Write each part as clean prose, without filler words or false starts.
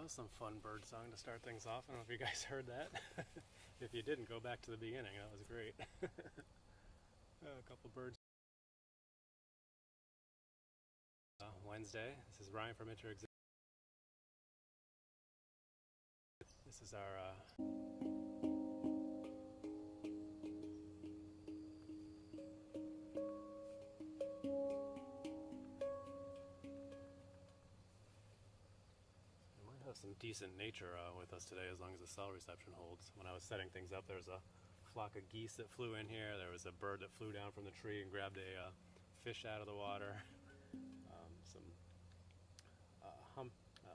That was some fun bird song to start things off. I don't know if you guys heard that. If you didn't, go back to the beginning. That was great. A couple birds. Wednesday. This is Ryan from Interexhibit. This is our some decent nature with us today, as long as the cell reception holds. When I was setting things up, there was a flock of geese that flew in here. There was a bird that flew down from the tree and grabbed a fish out of the water. Some I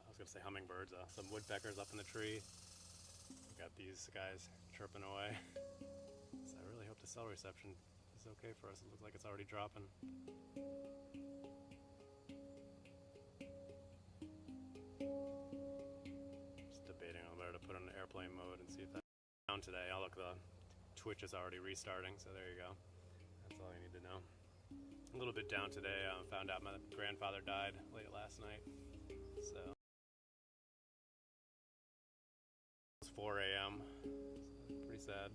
was going to say hummingbirds, some woodpeckers up in the tree. We got these guys chirping away. So I really hope the cell reception is okay for us. It looks like it's already dropping. To put on the airplane mode and see if that's down today. Oh, look, the Twitch is already restarting, so there you go. That's all you need to know. A little bit down today. Found out my grandfather died late last night, so it was 4 a.m. So pretty sad.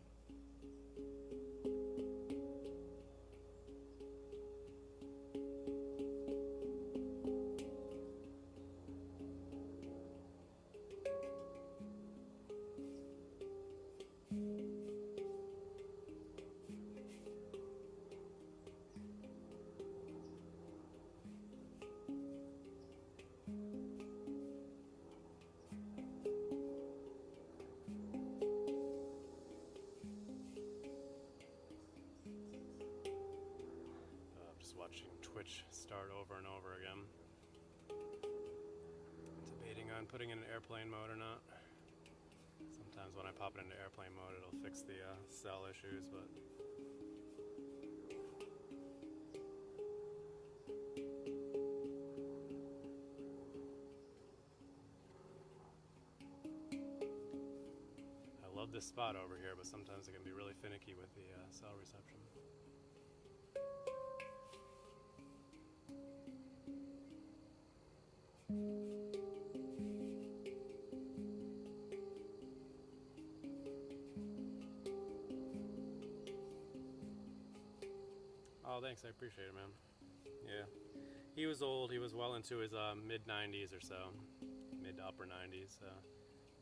Watching Twitch start over and over again. Debating on putting it in airplane mode or not. Sometimes when I pop it into airplane mode, it'll fix the cell issues, but I love this spot over here, but sometimes it can be really finicky with the cell reception. Oh, thanks. I appreciate it, man. Yeah. He was old. He was well into his mid-90s or so. Mid to upper 90s.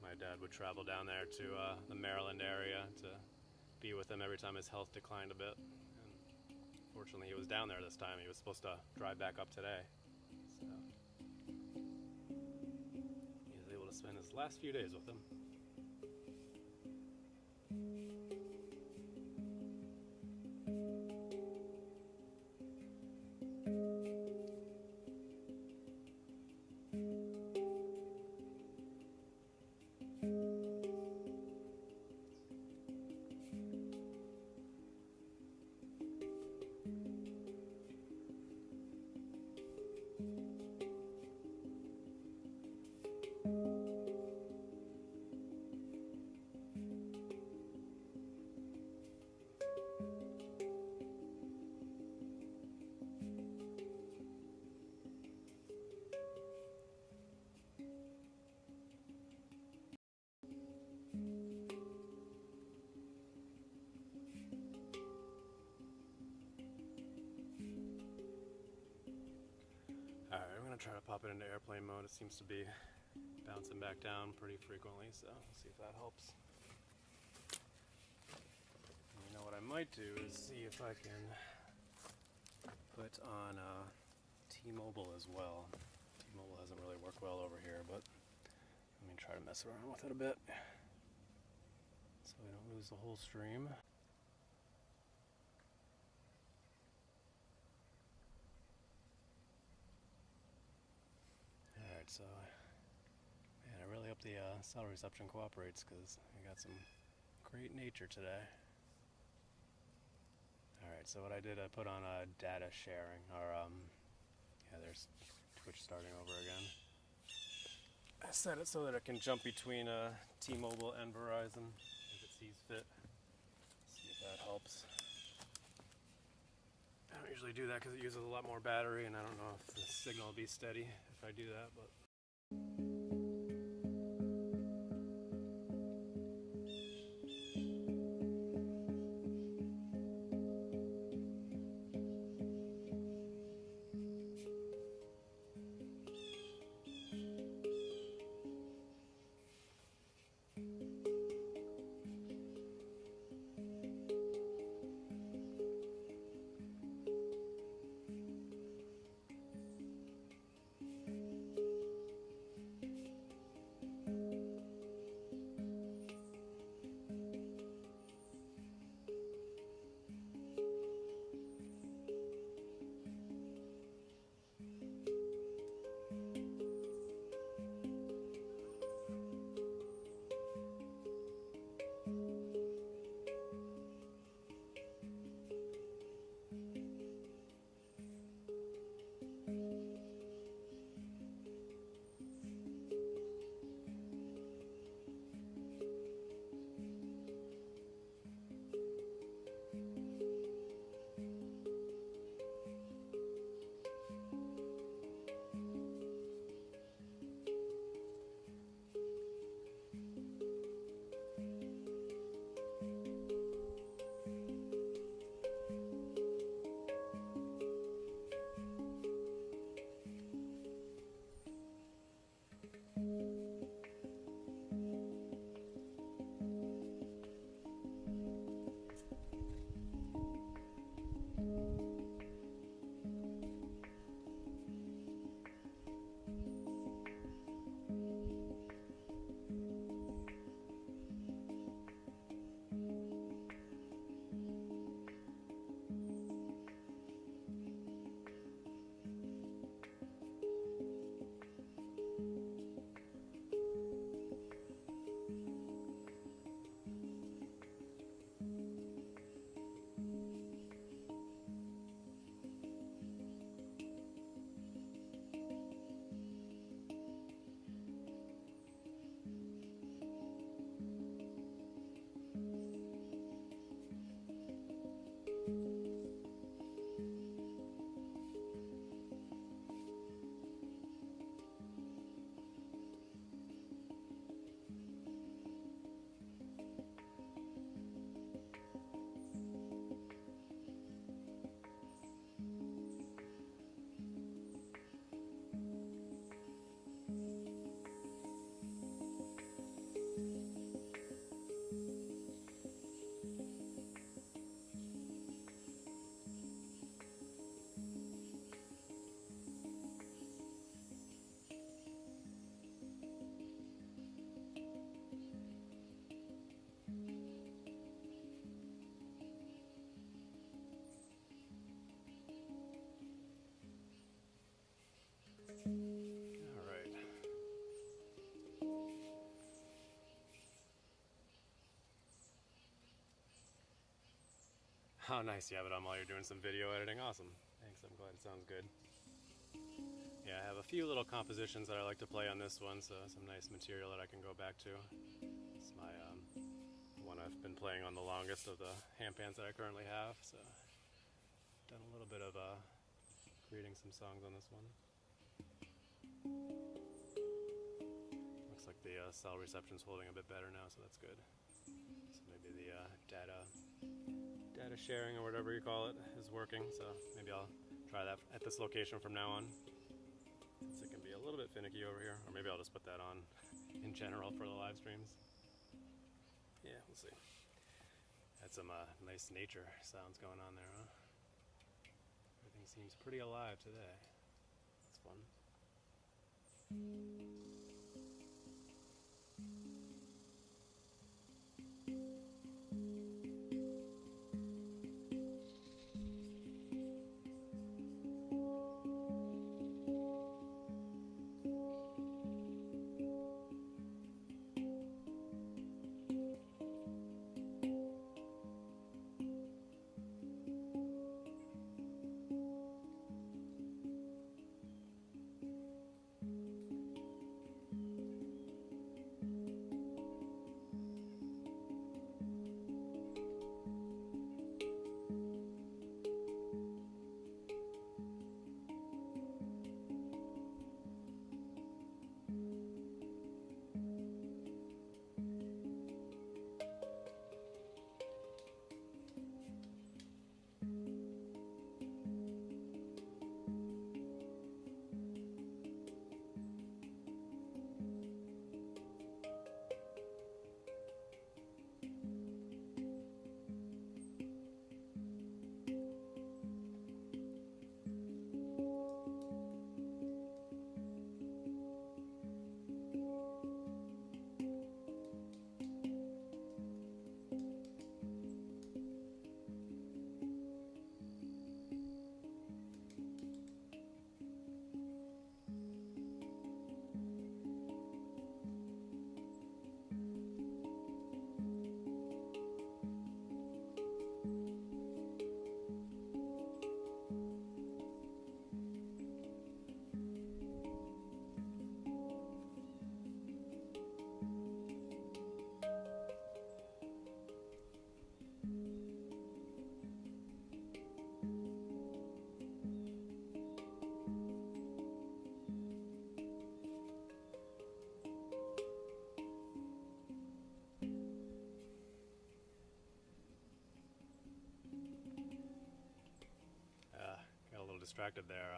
My dad would travel down there to the Maryland area to be with him every time his health declined a bit. And fortunately, he was down there this time. He was supposed to drive back up today. So he was able to spend his last few days with him. Alright, I'm going to try to pop it into airplane mode. It seems to be bouncing back down pretty frequently, so we'll see if that helps. And you know what I might do is see if I can put on T-Mobile as well. T-Mobile hasn't really worked well over here, but let me try to mess around with it a bit so we don't lose the whole stream. So, man, I really hope the cell reception cooperates, because I got some great nature today. Alright, so what I did, I put on data sharing, or yeah, there's Twitch starting over again. I set it so that it can jump between T-Mobile and Verizon if it sees fit. See if that helps. I don't usually do that because it uses a lot more battery, and I don't know if the signal will be steady if I do that, but Oh, nice. You have it on while you're doing some video editing. Awesome. Thanks. I'm glad it sounds good. Yeah, I have a few little compositions that I like to play on this one, so some nice material that I can go back to. It's my one I've been playing on the longest of the handpans that I currently have, so done a little bit of creating some songs on this one. Looks like the cell reception's holding a bit better now, so that's good. So maybe the data sharing or whatever you call it is working, so maybe I'll try that at this location from now on, since it can be a little bit finicky over here. Or maybe I'll just put that on in general for the live streams. Yeah, we'll see. Had some nice nature sounds going on there, huh? Everything seems pretty alive today. It's fun. Distracted there.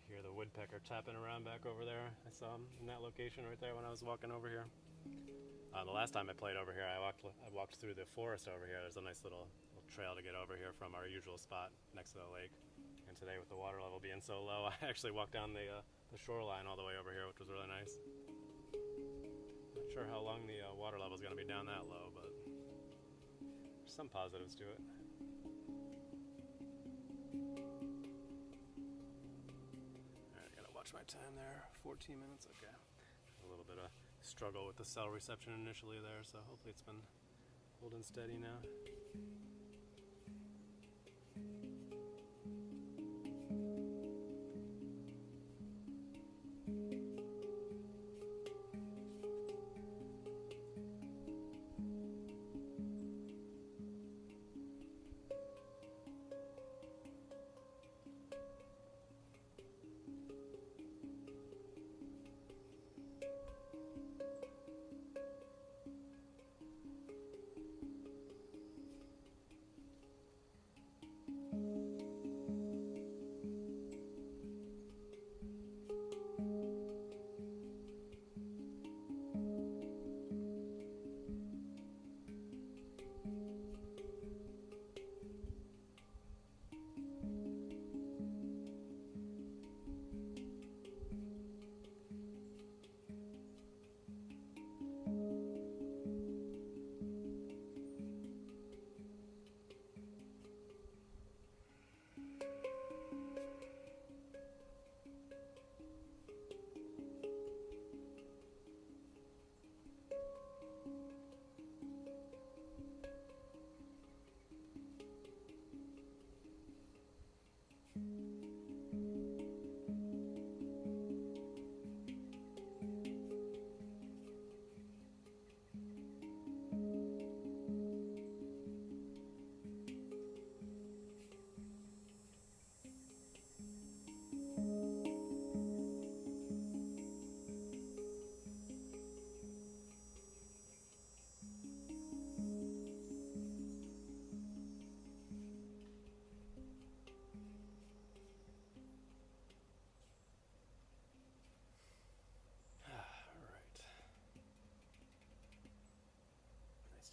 Hear the woodpecker tapping around back over there. I saw him in that location right there when I was walking over here. The last time I played over here, I walked through the forest over here. There's a nice little trail to get over here from our usual spot next to the lake. And today, with the water level being so low, I actually walked down the shoreline all the way over here, which was really nice. Not sure how long the water level is going to be down that low, but there's some positives to it. Watch my time there, 14 minutes, okay. A little bit of struggle with the cell reception initially there, so hopefully it's been holding steady now.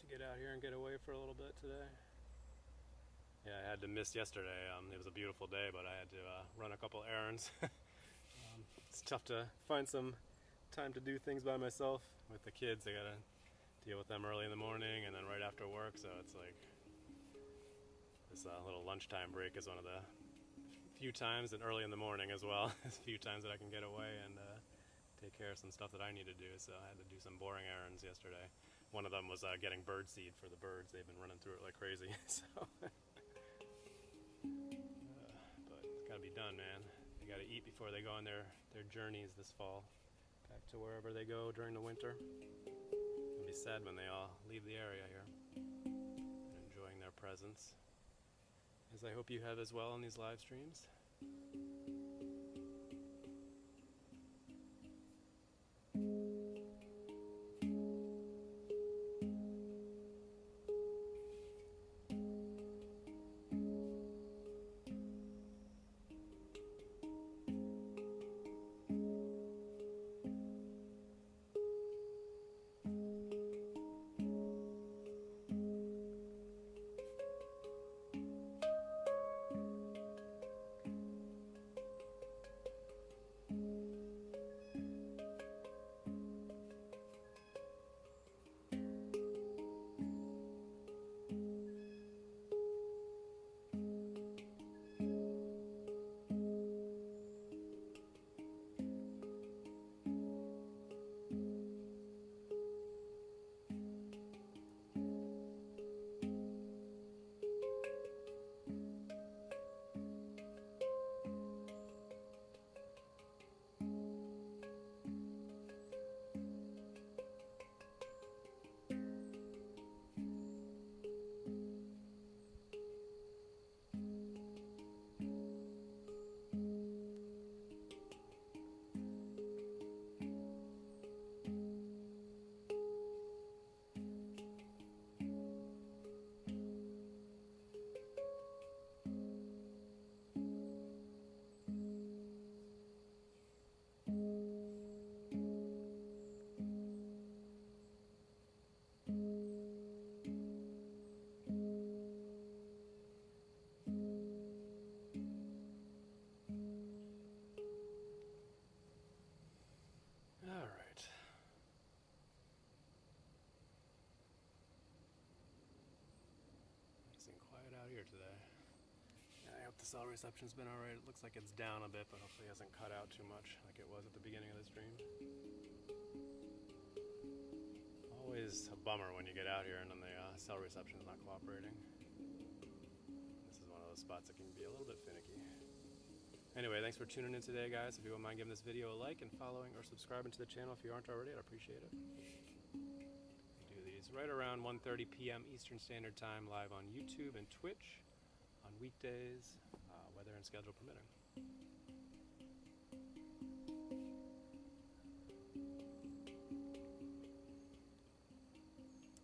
get out here and get away for a little bit today. Yeah, I had to miss yesterday. It was a beautiful day, but I had to run a couple errands. It's tough to find some time to do things by myself with the kids. I gotta deal with them early in the morning and then right after work, so it's like this little lunchtime break is one of the few times, and early in the morning as well, a few times that I can get away and take care of some stuff that I need to do. So I had to do some boring errands yesterday. One of them was getting bird seed for the birds. They've been running through it like crazy. So, but it's gotta be done, man. They gotta eat before they go on their journeys this fall, back to wherever they go during the winter. It'll be sad when they all leave the area here. They're enjoying their presence, as I hope you have as well on these live streams. Today. I hope the cell reception's been alright. It looks like it's down a bit, but hopefully it hasn't cut out too much like it was at the beginning of the stream. Always a bummer when you get out here and then the cell reception's not cooperating. This is one of those spots that can be a little bit finicky. Anyway, thanks for tuning in today, guys. If you wouldn't mind giving this video a like and following or subscribing to the channel if you aren't already, I'd appreciate it. Right around 1:30 p.m. Eastern Standard Time, live on YouTube and Twitch on weekdays, weather and schedule permitting.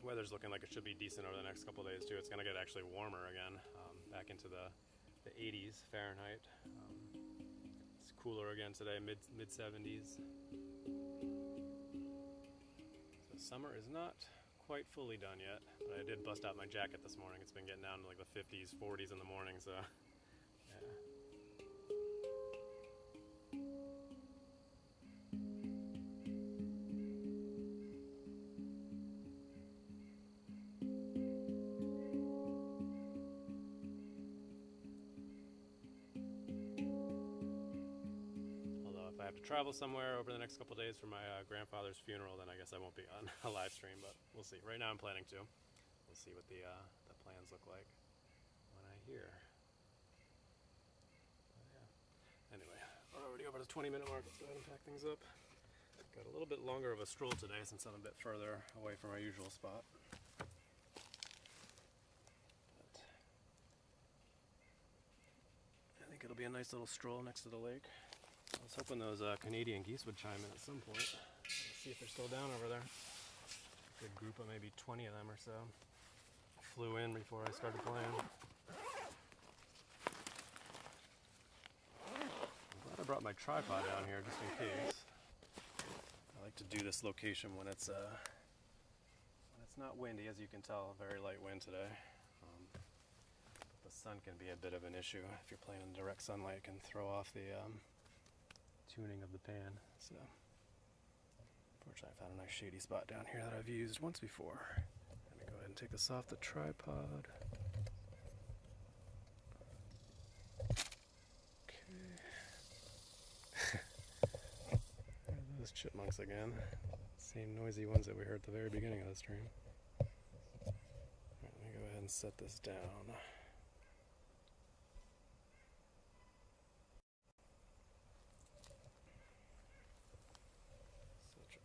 Weather's looking like it should be decent over the next couple days too. It's going to get actually warmer again, back into the 80s Fahrenheit. It's cooler again today, mid 70s. So summer is not quite fully done yet, but I did bust out my jacket this morning. It's been getting down to like the 50s, 40s in the morning, so yeah. Although if I have to travel somewhere over the next couple days for my grandfather's funeral, then I guess I won't be on a live stream, but we'll see. Right now I'm planning to. We'll see what the plans look like when I hear. Yeah. Anyway, we're already over the 20-minute mark. Let's go ahead and pack things up. Got a little bit longer of a stroll today since I'm a bit further away from our usual spot. But I think it'll be a nice little stroll next to the lake. I was hoping those Canadian geese would chime in at some point. Let's see if they're still down over there. Good group of maybe 20 of them or so. Flew in before I started playing. I'm glad I brought my tripod down here just in case. I like to do this location when it's It's not windy, as you can tell, very light wind today. The sun can be a bit of an issue. If you're playing in direct sunlight, it can throw off the tuning of the pan. So, fortunately, I found a nice shady spot down here that I've used once before. Let me go ahead and take this off the tripod. Okay. There are those chipmunks again. Same noisy ones that we heard at the very beginning of the stream. All right, let me go ahead and set this down.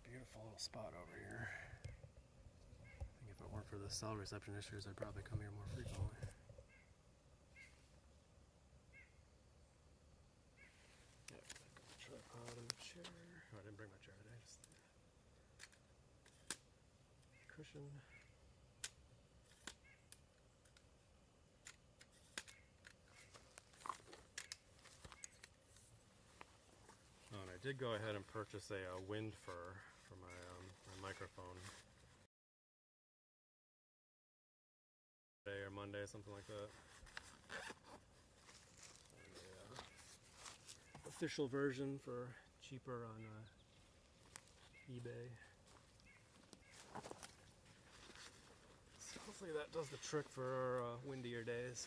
Beautiful little spot over here. I think if it weren't for the cell reception issues, I'd probably come here more frequently. Yeah, back on the tripod and the chair. Oh, I didn't bring my chair today. Just cushion. Oh, and I did go ahead and purchase a wind fur for my microphone. Or Monday, something like that. And official version for cheaper on eBay. So hopefully that does the trick for our windier days.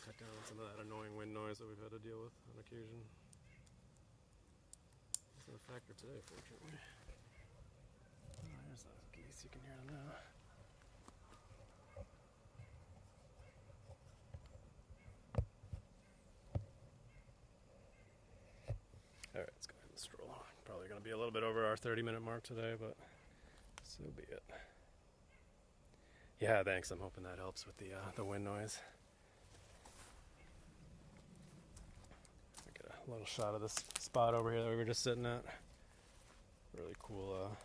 Cut down some of that annoying wind noise that we've had to deal with on occasion. Isn't a factor today, fortunately. Oh, there's those geese. You can hear them now. Alright, let's go ahead and stroll. Probably going to be a little bit over our 30-minute mark today, but so be it. Yeah, thanks. I'm hoping that helps with the wind noise. I'll get a little shot of this spot over here that we were just sitting at. Really cool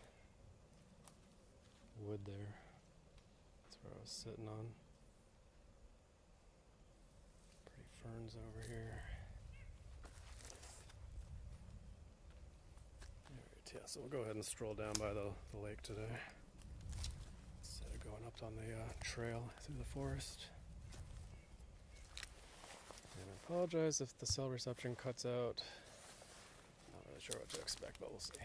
wood there. That's where I was sitting on. Pretty ferns over here. Alright, yeah, so we'll go ahead and stroll down by the lake today. Instead of going up on the trail through the forest. And I apologize if the cell reception cuts out. Not really sure what to expect, but we'll see.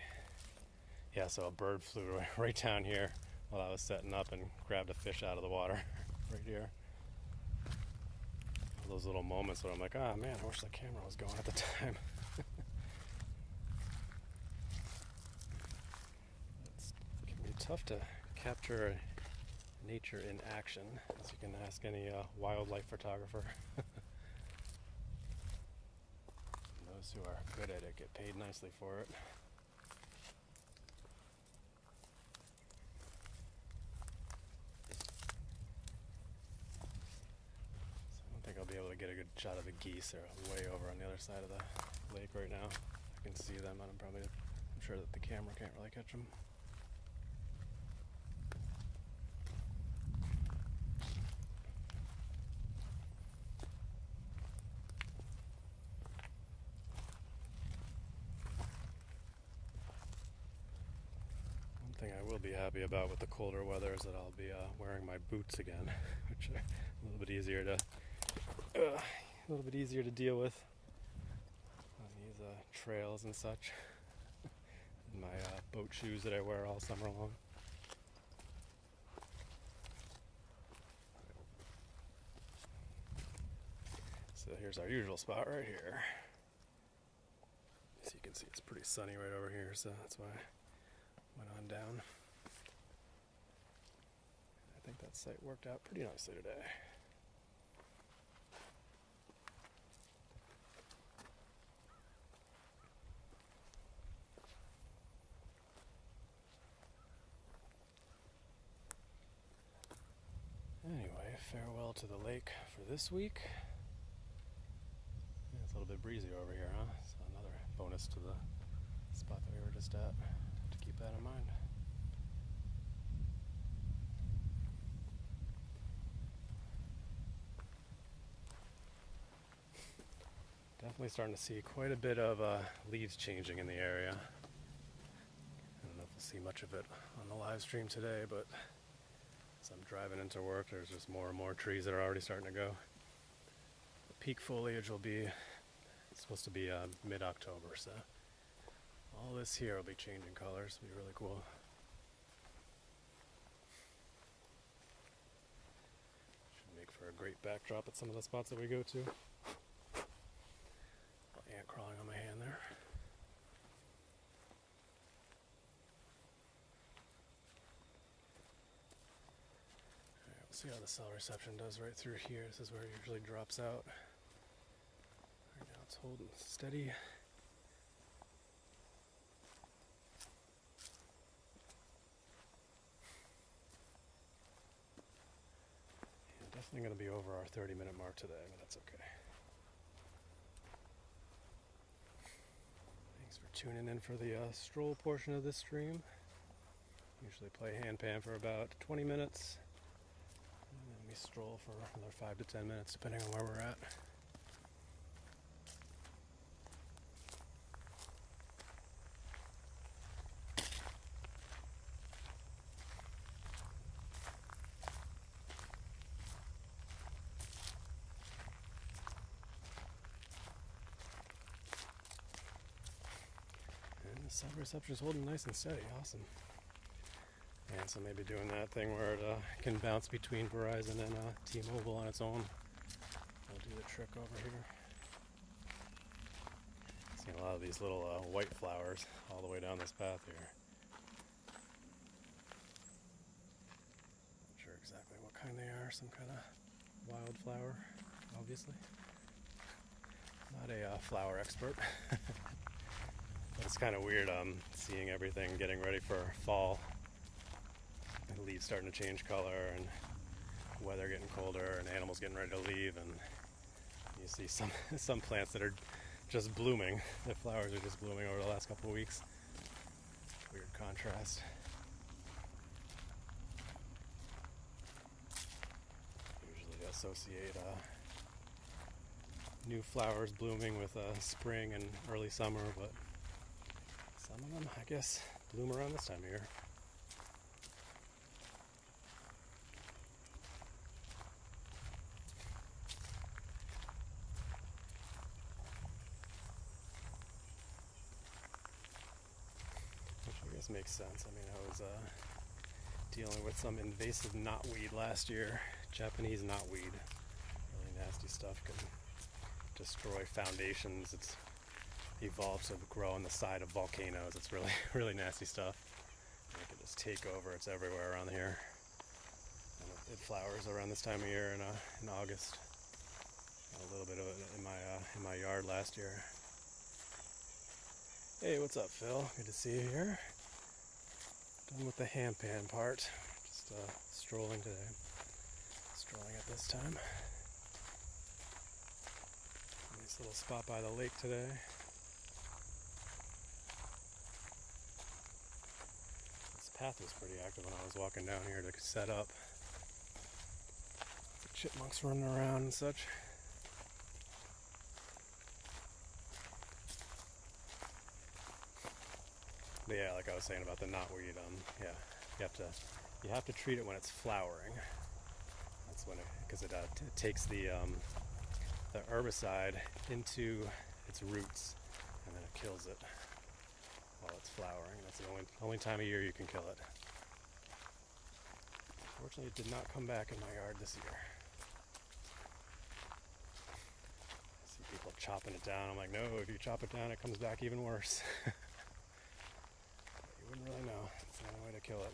Yeah, so a bird flew right down here while I was setting up and grabbed a fish out of the water right here. All those little moments where I'm like, ah, man, I wish the camera was going at the time. It can be tough to capture nature in action, as you can ask any wildlife photographer. Those who are good at it get paid nicely for it. I'll be able to get a good shot of the geese. They're way over on the other side of the lake right now. I can see them, and I'm sure that the camera can't really catch them. One thing I will be happy about with the colder weather is that I'll be wearing my boots again, which are a little bit easier to deal with on these trails and such. And my boat shoes that I wear all summer long. So here's our usual spot right here. As you can see, it's pretty sunny right over here, so that's why I went on down. I think that site worked out pretty nicely today. Anyway, farewell to the lake for this week. Yeah, it's a little bit breezy over here, huh? So another bonus to the spot that we were just at. To keep that in mind. Definitely starting to see quite a bit of leaves changing in the area. I don't know if we'll see much of it on the live stream today, but As I'm driving into work, there's just more and more trees that are already starting to go. The peak foliage will be, it's supposed to be mid-October, so all this here will be changing colors. It'll be really cool. Should make for a great backdrop at some of the spots that we go to. Ant crawling on my hand there. Alright, we'll see how the cell reception does right through here. This is where it usually drops out. Right now it's holding steady. Yeah, definitely going to be over our 30-minute mark today, but that's okay. Tuning in for the Stroll portion of this stream. Usually play Handpan for about 20 minutes. And then we stroll for another 5 to 10 minutes depending on where we're at. Cell reception is holding nice and steady. Awesome. And so maybe doing that thing where it can bounce between Verizon and T-Mobile on its own. I'll do the trick over here. Seeing a lot of these little white flowers all the way down this path here. Not sure exactly what kind they are. Some kind of wildflower, obviously. Not a flower expert. It's kind of weird seeing everything getting ready for fall. The leaves starting to change color and weather getting colder and animals getting ready to leave, and you see some plants that are just blooming. The flowers are just blooming over the last couple of weeks. Weird contrast. Usually associate new flowers blooming with spring and early summer, but some of them, I guess, bloom around this time of year. Which I guess makes sense. I mean, I was dealing with some invasive knotweed last year. Japanese knotweed. Really nasty stuff. Can destroy foundations. It's evolved to grow on the side of volcanoes. It's really, really nasty stuff. And it can just take over. It's everywhere around here. And it flowers around this time of year in August. A little bit of it in my yard last year. Hey, what's up, Phil? Good to see you here. Done with the handpan part. Just strolling today. Strolling at this time. Nice little spot by the lake today. This path was pretty active when I was walking down here to set up. The chipmunks running around and such. But yeah, like I was saying about the knotweed, yeah, you have to treat it when it's flowering. That's when because it takes the herbicide into its roots, and then it kills it while it's flowering. That's the only time of year you can kill it. Unfortunately, it did not come back in my yard this year. I see people chopping it down. I'm like, no, if you chop it down, it comes back even worse. Wouldn't really know. It's the only way to kill it.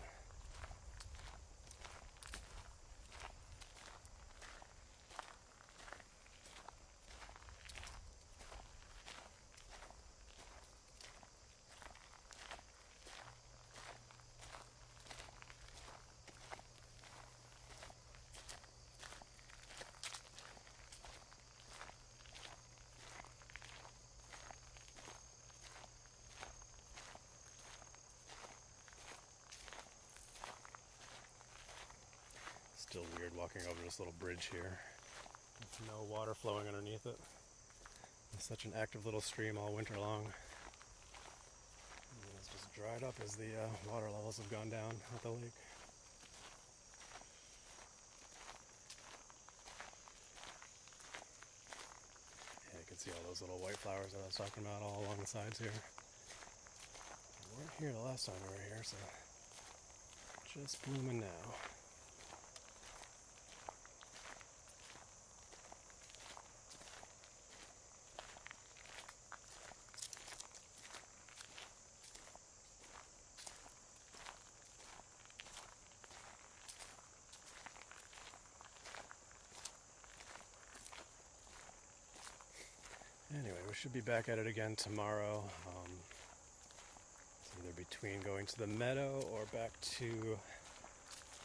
Still weird walking over this little bridge here with no water flowing underneath it. It's such an active little stream all winter long. And it's just dried up as the water levels have gone down at the lake. See all those little white flowers that I was talking about all along the sides here. They weren't here the last time we were here, so just blooming now. Anyway, we should be back at it again tomorrow. It's either between going to the meadow or back to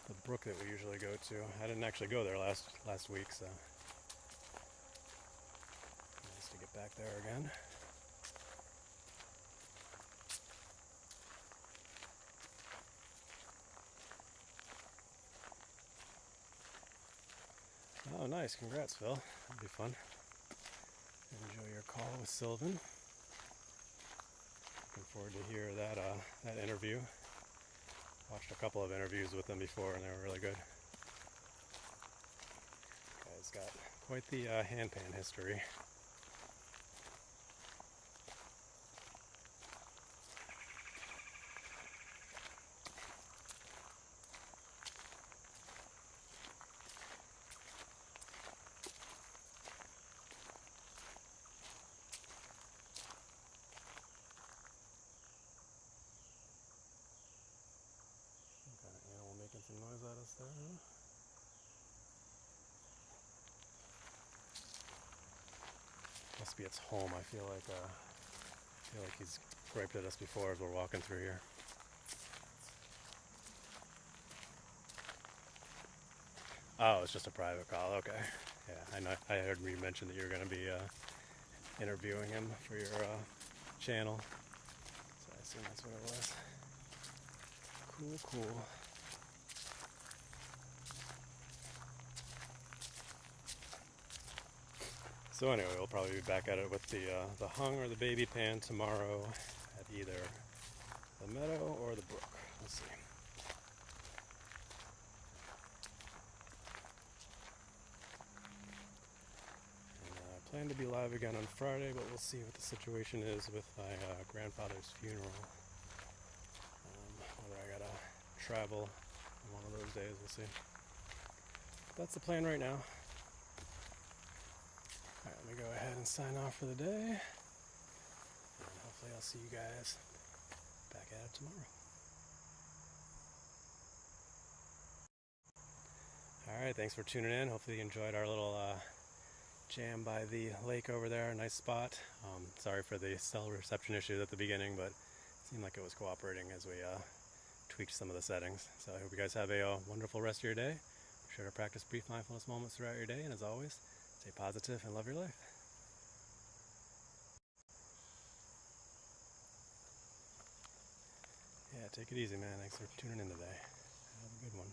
the brook that we usually go to. I didn't actually go there last week, so nice to get back there again. Oh, nice. Congrats, Phil. That'll be fun. Enjoy your call with Sylvan. Looking forward to hear that interview. Watched a couple of interviews with them before, and they were really good. Guy's got quite the handpan history. Making some noise at us there, huh? Must be its home. I feel like he's griped at us before as we're walking through here. Oh, it's just a private call. Okay. Yeah, I know. I heard you mention that you were going to be interviewing him for your channel, so I assume that's what it was. Cool. So anyway, we'll probably be back at it with the hung or the baby pan tomorrow at either the meadow or the brook. Let's see. And I plan to be live again on Friday, but we'll see what the situation is with my grandfather's funeral. Whether I gotta travel on one of those days, we'll see. But that's the plan right now. Alright, let me go ahead and sign off for the day. And hopefully I'll see you guys back at it tomorrow. Alright, thanks for tuning in. Hopefully you enjoyed our little jam by the lake over there. Nice spot. Sorry for the cell reception issues at the beginning, but it seemed like it was cooperating as we tweaked some of the settings. So I hope you guys have a wonderful rest of your day. Be sure to practice brief mindfulness moments throughout your day, and as always, stay positive and love your life. Yeah, take it easy, man. Thanks for tuning in today. Have a good one.